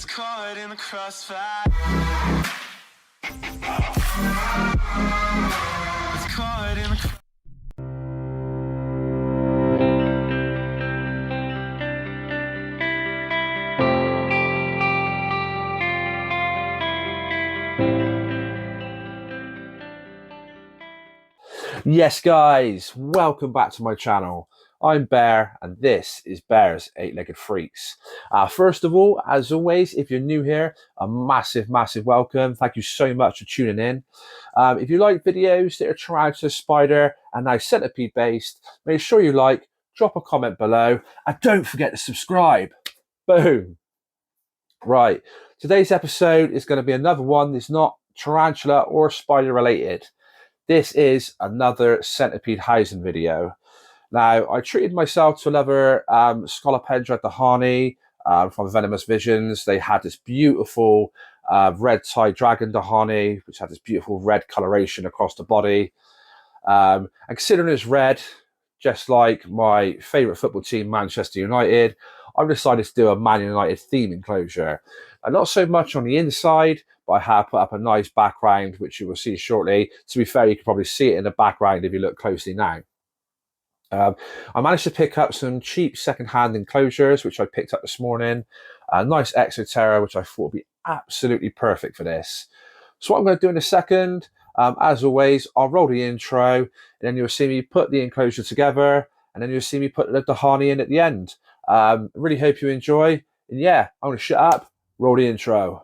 It's caught in the crossfire. It's caught in the Yes guys, welcome back to my channel. I'm Bear and this is Bear's 8-Legged Freaks. First of all, as always, if you're new here, a massive welcome. Thank you so much for tuning in. If you like videos that are tarantula, spider and now centipede based, make sure you like, drop a comment below and don't forget to subscribe. Boom. Right, today's episode is going to be another one that's not tarantula or spider related. This is another centipede housing video. Now, I treated myself to another scolopendra dehaani from Venomous Visions. They had this beautiful red tie dragon dehaani, which had this beautiful red coloration across the body. And considering it's red, just like my favourite football team, Manchester United, I've decided to do a Man United theme enclosure. And not so much on the inside, but I have put up a nice background, which you will see shortly. To be fair, you can probably see it in the background if you look closely now. I managed to pick up some cheap second-hand enclosures, which I picked up this morning. A nice Exoterra, which I thought would be absolutely perfect for this. So what I'm going to do in a second, as always, I'll roll the intro, and then you'll see me put the enclosure together, and then you'll see me put the dehaani in at the end. Really hope you enjoy. And yeah, I'm going to shut up, roll the intro.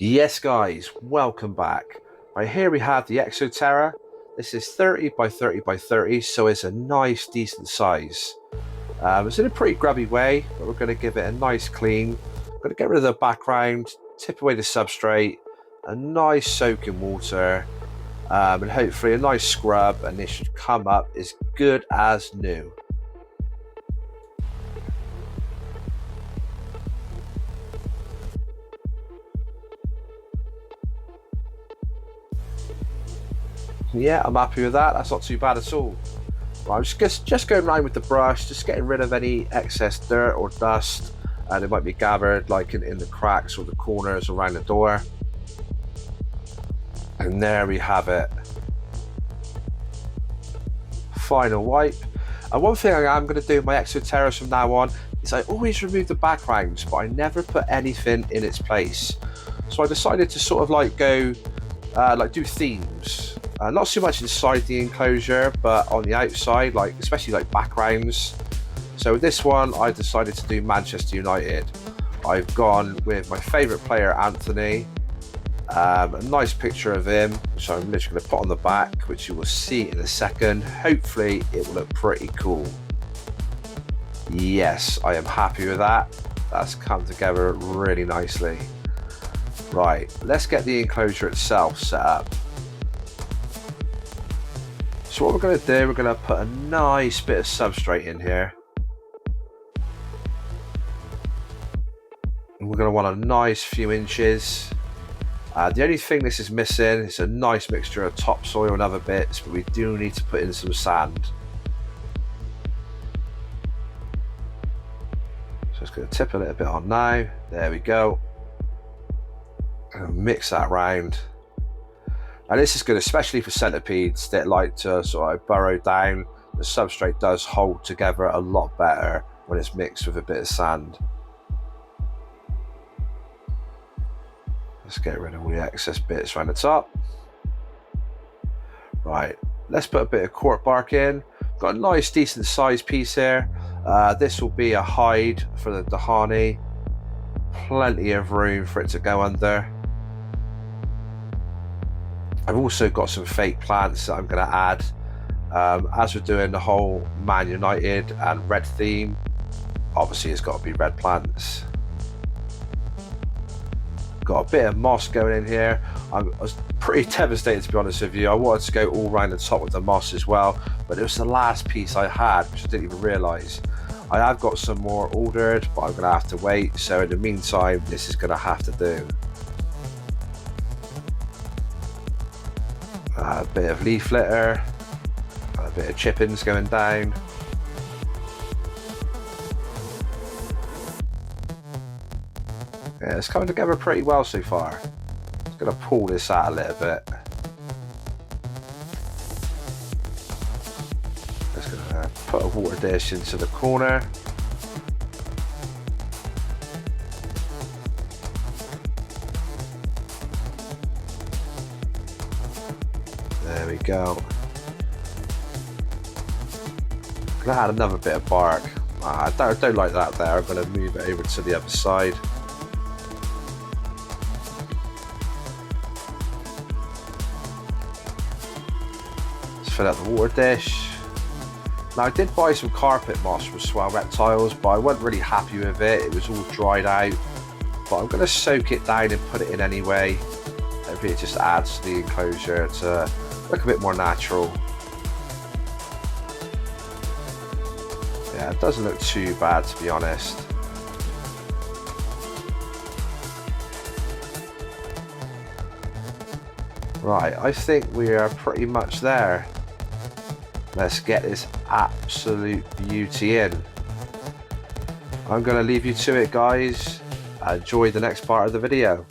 Yes guys, welcome back. Right, here we have the Exoterra. This is 30 by 30 by 30, so it's a nice decent size. It's in a pretty grubby way, but we're going to give it a nice clean. I'm going to get rid of the background, tip away the substrate, a nice soak in water, and hopefully a nice scrub, and this should come up as good as new. Yeah, I'm happy with that. That's not too bad at all. Right, I'm just going around with the brush, just getting rid of any excess dirt or dust that might be gathered like in the cracks or the corners around the door. And there we have it. Final wipe. And one thing I am going to do with my Exoterras from now on is I always remove the backgrounds, but I never put anything in its place. So I decided to sort of like go like do themes. Not so much inside the enclosure, but on the outside, like especially like backgrounds. So with this one, I decided to do Manchester United. I've gone with my favourite player, Anthony. A nice picture of him, which I'm literally going to put on the back, which you will see in a second. Hopefully, it will look pretty cool. Yes, I am happy with that. That's come together really nicely. Right, let's get the enclosure itself set up. So what we're going to do, we're going to put a nice bit of substrate in here. And we're going to want a nice few inches. The only thing this is missing is a nice mixture of topsoil and other bits, but we do need to put in some sand. So it's going to tip a little bit on now. There we go. And mix that round. And this is good, especially for centipedes that like to sort of burrow down. The substrate does hold together a lot better when it's mixed with a bit of sand. Let's get rid of all the excess bits around the top. Right, let's put a bit of cork bark in. Got a nice decent sized piece here. This will be a hide for the dehaani. Plenty of room for it to go under. I've also got some fake plants that I'm going to add As we're doing the whole Man United and red theme, obviously it's got to be red plants. Got a bit of moss going in here. I was pretty devastated, to be honest with you. I wanted to go all around the top of the moss as well, but it was the last piece I had, which I didn't even realise. I have got some more ordered, but I'm going to have to wait. So in the meantime, this is going to have to do. A bit of leaf litter, a bit of chippings going down. Yeah, it's coming together pretty well so far. Just going to pull this out a little bit. Just going to put a water dish into the corner. There we go. I'm going to add another bit of bark. I don't like that there. I'm going to move it over to the other side. Fill out the water dish. Now I did buy some carpet moss from Swell Reptiles, but I wasn't really happy with it. It was all dried out, but I'm going to soak it down and put it in anyway. Hopefully it just adds to the enclosure to look a bit more natural. Yeah, it doesn't look too bad, to be honest. Right, I think we are pretty much there. Let's get this absolute beauty in. I'm going to leave you to it, guys. Enjoy the next part of the video.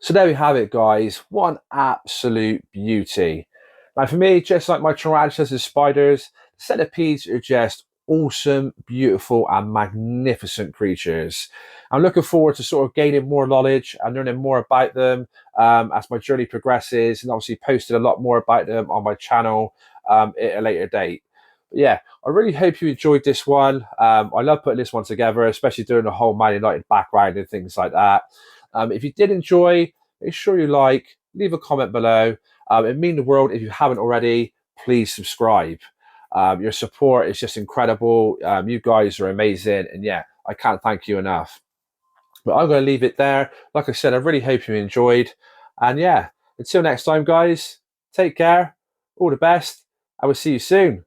So there we have it, guys. One absolute beauty. Now for me, just like my tarantulas and spiders, centipedes are just awesome, beautiful, and magnificent creatures. I'm looking forward to sort of gaining more knowledge and learning more about them as my journey progresses, and obviously posting a lot more about them on my channel at a later date. But yeah, I really hope you enjoyed this one. I love putting this one together, especially doing the whole Man United background and things like that. If you did enjoy, make sure you like, leave a comment below. It means the world if you haven't already. Please subscribe. Your support is just incredible. You guys are amazing, and yeah, I can't thank you enough. But I'm going to leave it there. Like I said, I really hope you enjoyed, and yeah, until next time, guys, take care, all the best, I will see you soon.